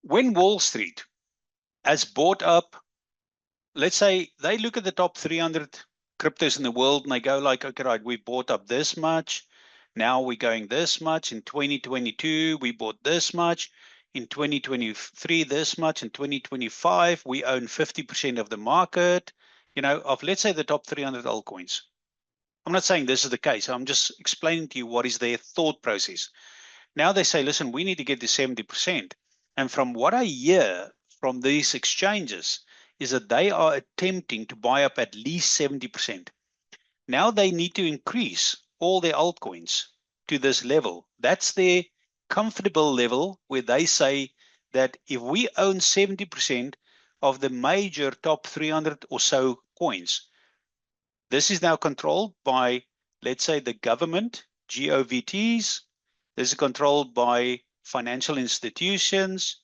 when Wall Street has bought up, let's say they look at the top 300 cryptos in the world and they go like, okay, right, we bought up this much. Now we're going this much. In 2022, we bought this much. In 2023, this much. In 2025, we own 50% of the market, of let's say the top 300 altcoins. I'm not saying this is the case. I'm just explaining to you what is their thought process. Now they say, listen, we need to get to 70%. And from what I hear from these exchanges is that they are attempting to buy up at least 70%. Now they need to increase all their altcoins to this level. That's their comfortable level where they say that if we own 70% of the major top 300 or so coins, this is now controlled by, let's say, the government, GOVTs. This is controlled by financial institutions,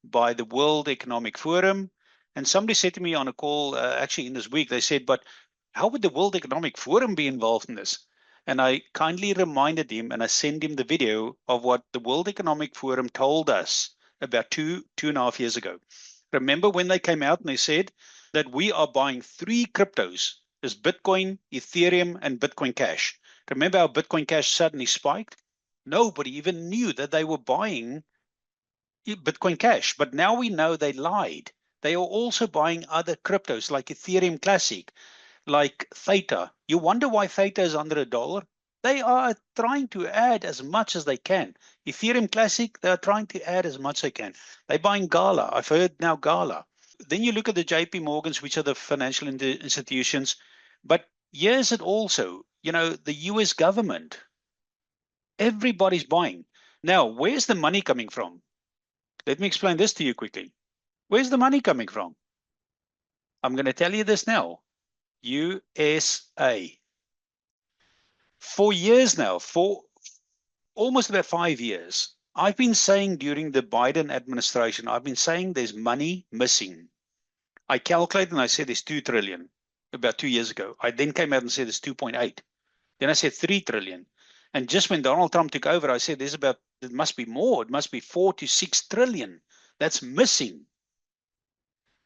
by the World Economic Forum. And somebody said to me on a call, actually in this week, they said, but how would the World Economic Forum be involved in this? And I kindly reminded him and I sent him the video of what the World Economic Forum told us about two and a half years ago. Remember when they came out and they said that we are buying 3 cryptos, is Bitcoin, Ethereum, and Bitcoin Cash. Remember how Bitcoin Cash suddenly spiked? Nobody even knew that they were buying Bitcoin Cash, but now we know they lied. They are also buying other cryptos like Ethereum Classic, like Theta. You wonder why Theta is under $1? They are trying to add as much as they can. Ethereum Classic, they are trying to add as much as they can. They're buying Gala. I've heard now Gala. Then you look at the JP Morgans, which are the financial institutions. But here's it also, the US government. Everybody's buying. Now, where's the money coming from? Let me explain this to you quickly. Where's the money coming from? I'm going to tell you this now. USA. For years now, for almost about 5 years, I've been saying during the Biden administration, I've been saying there's money missing. I calculated and I said there's 2 trillion about 2 years ago. I then came out and said there's 2.8. Then I said 3 trillion. And just when Donald Trump took over, I said it must be more. It must be 4 to 6 trillion. That's missing.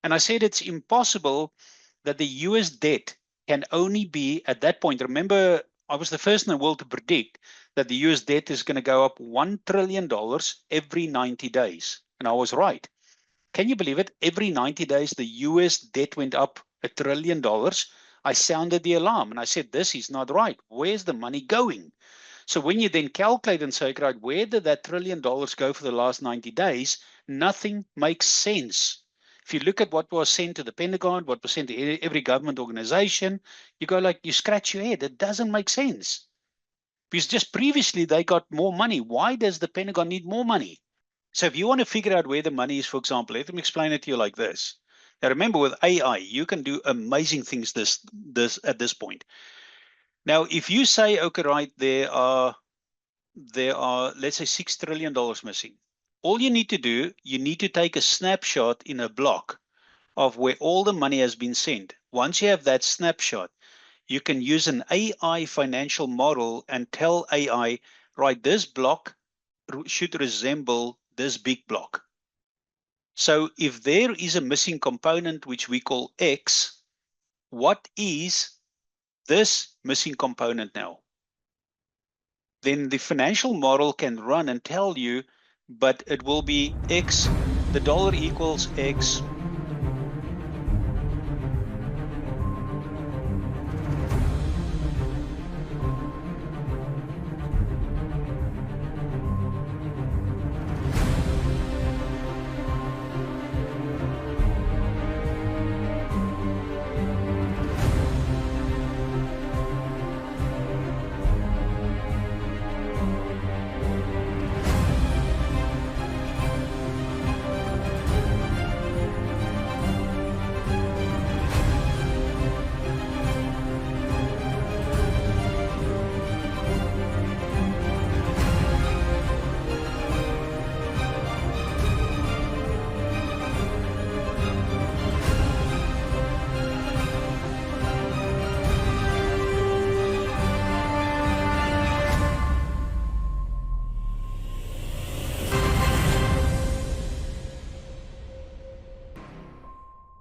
And I said it's impossible that the US debt can only be at that point. Remember, I was the first in the world to predict that the US debt is going to go up $1 trillion every 90 days. And I was right. Can you believe it? Every 90 days, the US debt went up $1 trillion. I sounded the alarm and I said, this is not right. Where's the money going? So when you then calculate and say, right, where did that $1 trillion go for the last 90 days? Nothing makes sense. If you look at what was sent to the Pentagon, what was sent to every government organization, you go like, you scratch your head. It doesn't make sense. Because just previously they got more money. Why does the Pentagon need more money? So if you want to figure out where the money is, for example, let me explain it to you like this. Now remember, with AI, you can do amazing things at this point. Now, if you say, okay, right, there are, let's say, $6 trillion missing. All you need to do, you need to take a snapshot in a block of where all the money has been sent. Once you have that snapshot, you can use an AI financial model and tell AI, right, this block should resemble this big block. So if there is a missing component, which we call X, what is this missing component now? Then the financial model can run and tell you, but it will be X, the dollar equals X,